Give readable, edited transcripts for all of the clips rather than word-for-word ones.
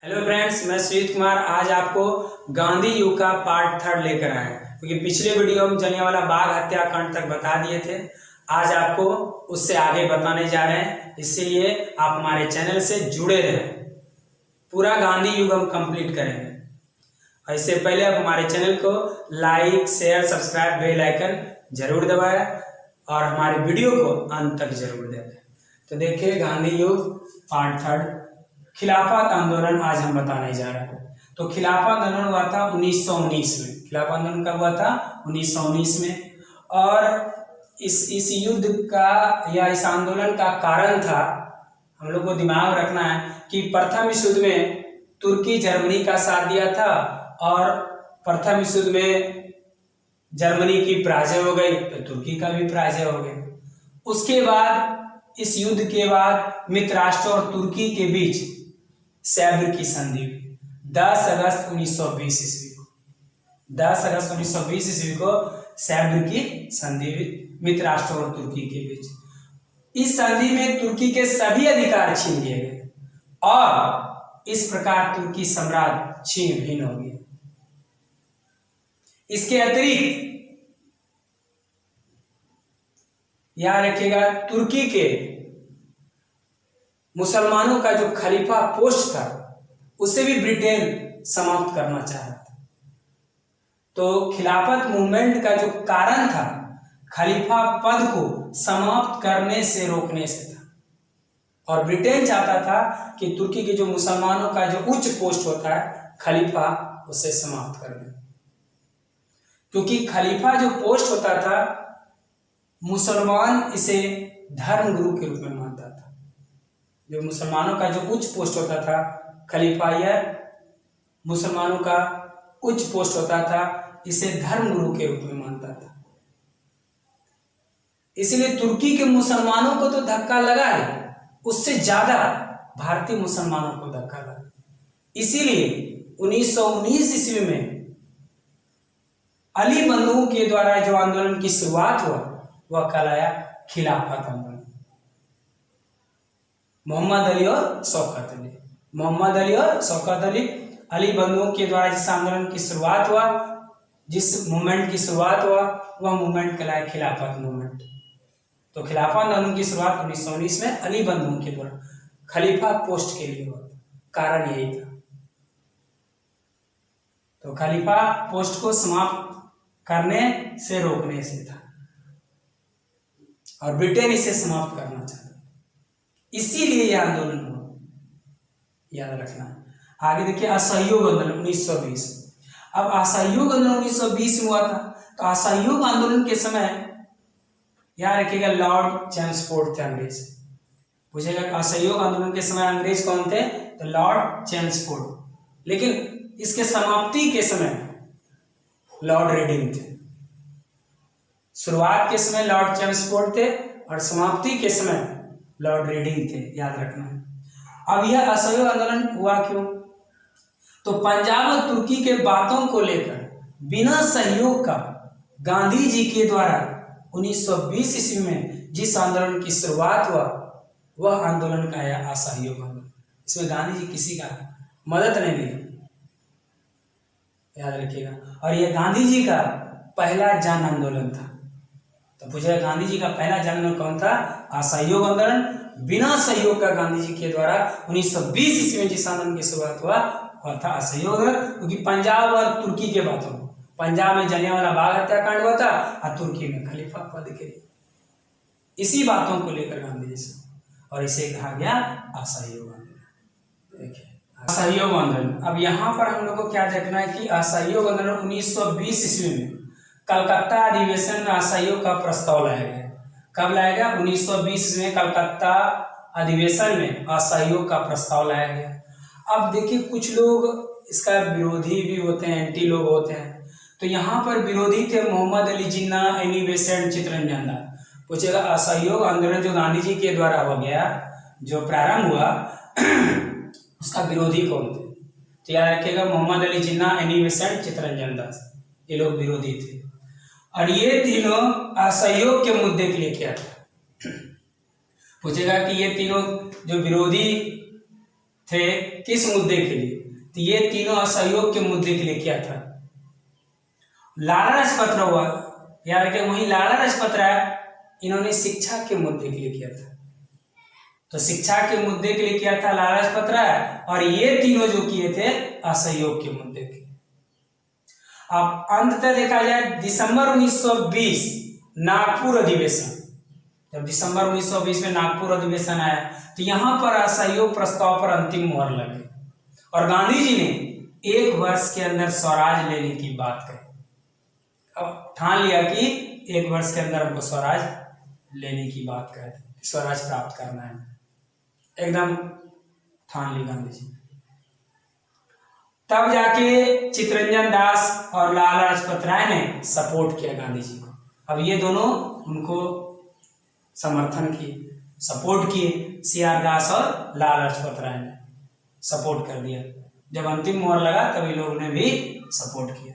Hello friends, मैं सुजीत कुमार आज आपको गांधी युग का पार्ट 3 लेकर आए हैं, क्योंकि पिछले वीडियो में जलियांवाला बाग हत्याकांड तक बता दिए थे। आज आपको उससे आगे बताने जा रहे हैं, इसीलिए आप हमारे चैनल से जुड़े रहें। पूरा गांधी युग हम कंप्लीट करेंगे। इससे पहले आप हमारे चैनल को like, share, subscribe, bell icon जरूर दबाएं और हमारे वीडियो को अंत तक जरूर देखें। तो देखिए, गांधी युग पार्ट 3 खिलाफत आंदोलन आज हम बताने जा रहे हैं। तो खिलाफत आंदोलन हुआ था 1919 में। खिलाफत आंदोलन कब हुआ था? 1919 में। और इस युद्ध का या इस आंदोलन का कारण था, हम लोग को दिमाग में रखना है कि प्रथम विश्व युद्ध में तुर्की जर्मनी का साथ दिया था और प्रथम विश्व युद्ध में जर्मनी की पराजय हो गई तो तुर्की का भी पराजय हो गया। उसके बाद इस युद्ध के बाद मित्र राष्ट्र और तुर्की के बीच सैब्र की संधि हुई 10 अगस्त 1920 ईस्वी को। 10 अगस्त 1920 ईस्वी को सैब्र की संधि हुई मित्र राष्ट्र और तुर्की के बीच। इस संधि में तुर्की के सभी अधिकार छीन लिए गए और इस प्रकार तुर्की साम्राज्य छीन भिन्न हो गया। इसके अतिरिक्त याद रखिएगा, तुर्की के मुसलमानों का जो खलीफा पोस्ट था उसे भी ब्रिटेन समाप्त करना चाह रहा था। तो खिलाफत मूवमेंट का जो कारण था, खलीफा पद को समाप्त करने से रोकने से था। और ब्रिटेन चाहता था कि तुर्की के जो मुसलमानों का जो उच्च पोस्ट होता है खलीफा, उसे समाप्त कर दे। क्योंकि खलीफा जो पोस्ट होता था, मुसलमान इसे धर्म गुरु के रूप में मानता था। जो मुसलमानों का जो उच्च पोस्ट होता था खलीफा, या मुसलमानों का उच्च पोस्ट होता था, इसे धर्म गुरु के रूप में मानता था। इसलिए तुर्की के मुसलमानों को तो धक्का लगा है, उससे ज्यादा भारतीय मुसलमानों को धक्का लगा। इसीलिए 1919 ईस्वी में अली बंधुओं के द्वारा जो आंदोलन की शुरुआत हुआ वह कहलाया खिलाफत आंदोलन। मोहम्मद अली और शौकत अली, मोहम्मद अली और शौकत अली बंधुओं के द्वारा जिस आंदोलन की शुरुआत हुआ, जिस मूवमेंट की शुरुआत हुआ, वह मूवमेंट कहलाया खिलाफत मूवमेंट। तो खिलाफत आंदोलन की शुरुआत 1919 में अली बंधुओं के द्वारा खलीफा पोस्ट के लिए हुआ। कारण यही था। तो खलीफा पोस्ट को समाप्त करने से रोकने से था और ब्रिटेन इसे समाप्त करना चाहता। इसीलिए यह आंदोलन हुआ, याद रखना। आगे देखिए, असहयोग आंदोलन 1920। अब असहयोग आंदोलन 1920 में हुआ था। तो असहयोग आंदोलन के समय याद रखिएगा, लॉर्ड चेम्सफोर्ड थे अंग्रेज। पूछेगा असहयोग आंदोलन के समय अंग्रेज कौन थे? तो लॉर्ड चेम्सफोर्ड। लेकिन इसके समाप्ति के समय लॉर्ड रेडिंग थे। शुरुआत के समय लॉर्ड चेम्सफोर्ड थे और समाप्ति के समय लॉर्ड रेडिंग थे, याद रखना है। अब यह असहयोग आंदोलन हुआ क्यों? तो पंजाब और तुर्की के बातों को लेकर बिना सहयोग का गांधी जी के द्वारा 1920 ईस्वी में जिस आंदोलन की शुरुआत हुआ, वह आंदोलन का है असहयोग आंदोलन। इसमें गांधी जी किसी का मदद नहीं लिया, याद रखिएगा। और यह गांधी जी का पहला जन आंदोलन था। तो पूछा, गांधी जी का पहला जन आंदोलन कौन था? असहयोग आंदोलन। बिना सहयोग का गांधी जी के द्वारा 1920 ईस्वी में जिस आंदोलन की शुरुआत हुआ वह था असहयोग। क्योंकि पंजाब और तुर्की के बातों, पंजाब में जलियांवाला बाग हत्याकांड हुआ था और तुर्की में खलीफा पद के लिए, इसी बातों को लेकर गांधी जी से, और इसे कहा गया असहयोग आंदोलन। देखिए, असहयोग आंदोलन। अब यहाँ पर हम लोग को क्या देखना है कि असहयोग आंदोलन 1920 ईस्वी में कलकत्ता अधिवेशन में असहयोग का प्रस्ताव लाया गया। कब लाया गया? 1920 में कलकत्ता अधिवेशन में असहयोग का प्रस्ताव लाया गया। अब देखिए, कुछ लोग इसका विरोधी भी होते हैं, एंटी लोग होते हैं। तो यहाँ पर विरोधी थे मोहम्मद अली जिन्ना, एनी बेसेंट, चित्तरंजन दास। पूछेगा, असहयोग आंदोलन जो गांधी जी के द्वारा हो गया, जो प्रारंभ हुआ, उसका विरोधी कौन थे? तो याद रखिएगा, मोहम्मद अली जिन्ना, एनी बेसेंट, चित्तरंजन दास, ये लोग विरोधी थे। और ये तीनों असहयोग के मुद्दे के लिए क्या था? पूछेगा कि ये तीनों जो विरोधी थे किस मुद्दे के लिए? तो ये तीनों असहयोग के मुद्दे के लिए किया था। लाला लाजपत राय याद रखें, वहीं लाला लाजपत राय इन्होंने शिक्षा के मुद्दे के लिए किया था। तो शिक्षा के मुद्दे के लिए किया था लाला लाजपत राय, और ये तीनों जो किए थे असहयोग के मुद्दे के। अब अंततः देखा जाए दिसंबर 1920 नागपुर अधिवेशन, जब दिसंबर 1920 में नागपुर अधिवेशन आया तो यहां पर असहयोग प्रस्ताव पर अंतिम मोहर लग गई और गांधी जी ने 1 वर्ष के अंदर स्वराज लेने की बात कही। अब ठान लिया कि 1 वर्ष के अंदर हमको स्वराज लेने की बात कही, स्वराज प्राप्त करना है, एकदम ठान ली गांधी जी। तब जाके चित्तरंजन दास और लाला लाजपत राय ने सपोर्ट किया गांधी जी को। अब ये दोनों उनको समर्थन किए, सपोर्ट किए, CR दास और लाला लाजपत राय ने सपोर्ट कर दिया। जब अंतिम मोहर लगा तभी लोगों ने भी सपोर्ट किया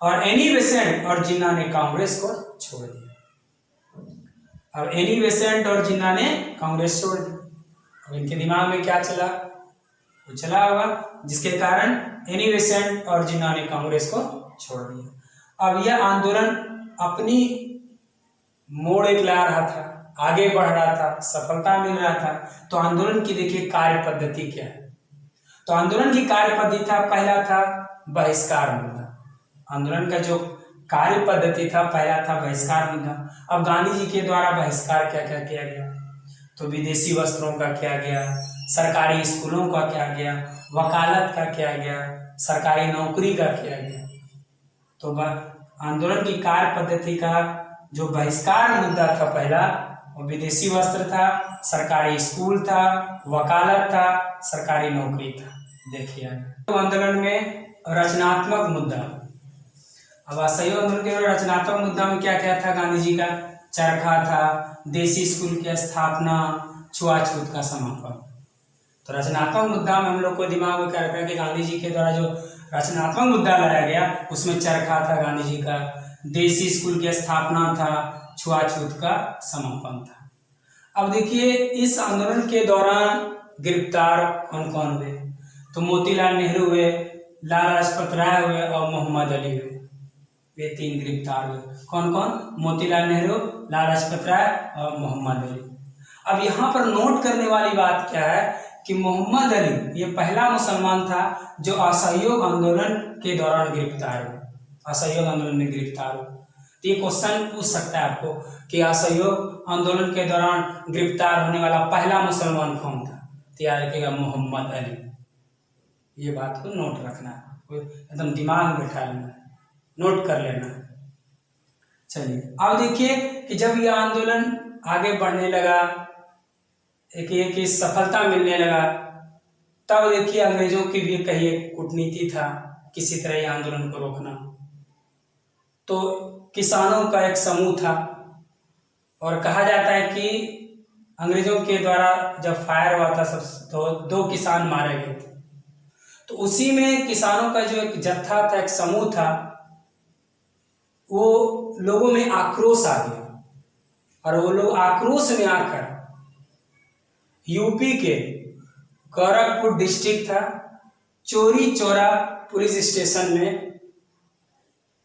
और एनी बेसेंट और जिन्ना ने कांग्रेस को छोड़ दिया। अब एनी बेसेंट और जिन्ना ने कांग्रेस छोड़ दी। अब इनके दिमाग में क्या चला? कुछ चला होगा जिसके कारण एनी बेसेंट और जिन्ना ने कांग्रेस को छोड़ दिया। अब यह आंदोलन अपनी मोड़ एक ला रहा था, आगे बढ़ रहा था, सफलता मिल रहा था। तो आंदोलन की देखिए कार्य पद्धति क्या है। तो आंदोलन की कार्य पद्धति था, पहला था बहिष्कार मुद्दा। आंदोलन का जो कार्य पद्धति था पहला था बहिष्कार मुद्दा। अब गांधी जी के द्वारा बहिष्कार क्या क्या किया गया? तो विदेशी वस्त्रों का किया गया, सरकारी स्कूलों का किया गया, वकालत का किया गया, सरकारी नौकरी का किया गया। तो आंदोलन की कार्य पद्धति का जो बहिष्कार मुद्दा था पहला, वो विदेशी वस्त्र था, सरकारी स्कूल था, वकालत था, सरकारी नौकरी था। देखिए तो आंदोलन में रचनात्मक मुद्दा। अब असहयोग आंदोलन के रचनात्मक मुद्दा में क्या क्या था गांधी जी का? चरखा था, देसी स्कूल की स्थापना, छुआछूत का समापन। तो रचनात्मक मुद्दा में हम लोग को दिमाग में क्या रखना है कि गांधी जी के द्वारा जो रचनात्मक मुद्दा लाया गया उसमें चरखा था गांधी जी का, देसी स्कूल की स्थापना था, छुआछूत का समापन था। अब देखिए इस आंदोलन के दौरान गिरफ्तार कौन कौन हुए? तो मोतीलाल नेहरू हुए, लाला लाजपत राय हुए और मोहम्मद अली हुए। ये 3 गिरफ्तार हुए। कौन कौन? मोतीलाल नेहरू, लाला लाजपत राय और मोहम्मद अली। अब यहाँ पर नोट करने वाली बात क्या है कि मोहम्मद अली ये पहला मुसलमान था जो असहयोग आंदोलन के दौरान गिरफ्तार हुए, असहयोग आंदोलन में गिरफ्तार हुए। तो ये क्वेश्चन पूछ सकता है आपको कि असहयोग आंदोलन के दौरान गिरफ्तार होने वाला पहला मुसलमान कौन था? तो याद रखिएगा मोहम्मद अली। ये बात को नोट रखना है, एकदम दिमाग में बैठा लेना, नोट कर लेना। चलिए अब देखिए कि जब यह आंदोलन आगे बढ़ने लगा, एक सफलता मिलने लगा, तब देखिए अंग्रेजों की भी कहिए कूटनीति था किसी तरह ये आंदोलन को रोकना। तो किसानों का एक समूह था और कहा जाता है कि अंग्रेजों के द्वारा जब फायर हुआ था सब तो 2 किसान मारे गए थे। तो उसी में किसानों का जो एक जत्था था, एक समूह था, वो लोगों में आक्रोश आ गया और वो लोग आक्रोश में आकर यूपी के गोरखपुर डिस्ट्रिक्ट था, चौरी चौरा पुलिस स्टेशन में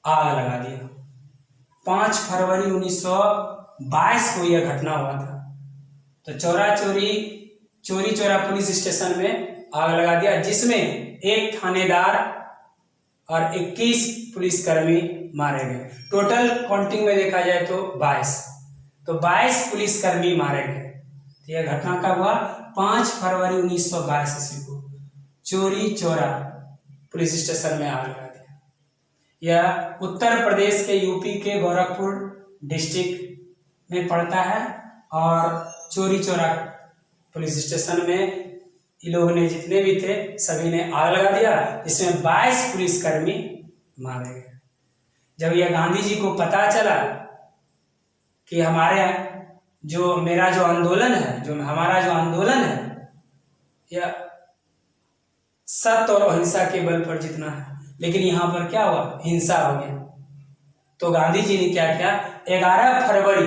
आग लगा दिया। 5 फरवरी 1922 को यह घटना हुआ था। तो चौरी चौरा पुलिस स्टेशन में आग लगा दिया, जिसमें 1 थानेदार और 21 पुलिसकर्मी मारे गए। टोटल काउंटिंग में देखा जाए तो 22 पुलिसकर्मी मारे गए। तो यह घटना कब हुआ? 5 फरवरी 1922 ईस्वी को चौरी चौरा पुलिस स्टेशन में आग लगा दिया। यह उत्तर प्रदेश के यूपी के गोरखपुर डिस्ट्रिक्ट में पड़ता है और चौरी चौरा पुलिस स्टेशन में इन लोगों ने जितने भी थे सभी ने आग लगा दिया, इसमें 22 पुलिसकर्मी मारे गए। जब यह गांधी जी को पता चला कि हमारा जो आंदोलन है यह सत्य और अहिंसा के बल पर जीतना है, लेकिन यहाँ पर क्या हुआ? हिंसा हो गया। तो गांधी जी ने क्या किया? 11 फरवरी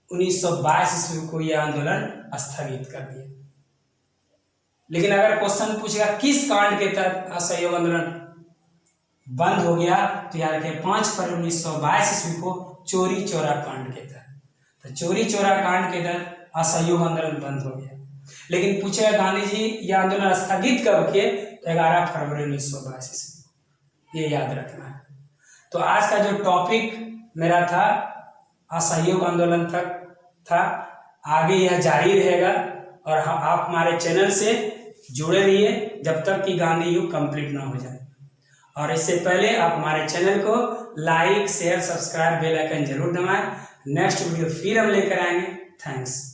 1922 ईस्वी को यह आंदोलन स्थगित कर दिया। लेकिन अगर क्वेश्चन पूछेगा किस कांड के तहत असहयोग आंदोलन बंद हो गया, तो याद रखिए 5 फरवरी 1922 ईस्वी को चोरी चौरा कांड के तहत। तो चोरी चौरा कांड के तहत असहयोग आंदोलन बंद हो गया। लेकिन पूछेगा गांधी जी यह आंदोलन स्थगित कब किए, तो 11 फरवरी 1922 ईस्वी, ये याद रखना है। तो आज का जो टॉपिक मेरा था असहयोग आंदोलन तक था, आगे यह जारी रहेगा और आप हमारे चैनल से जुड़े रहिए जब तक कि गांधी युग कंप्लीट ना हो जाए। और इससे पहले आप हमारे चैनल को like share subscribe bell icon जरूर दबाएं। नेक्स्ट वीडियो फिर हम लेकर आएंगे। थैंक्स।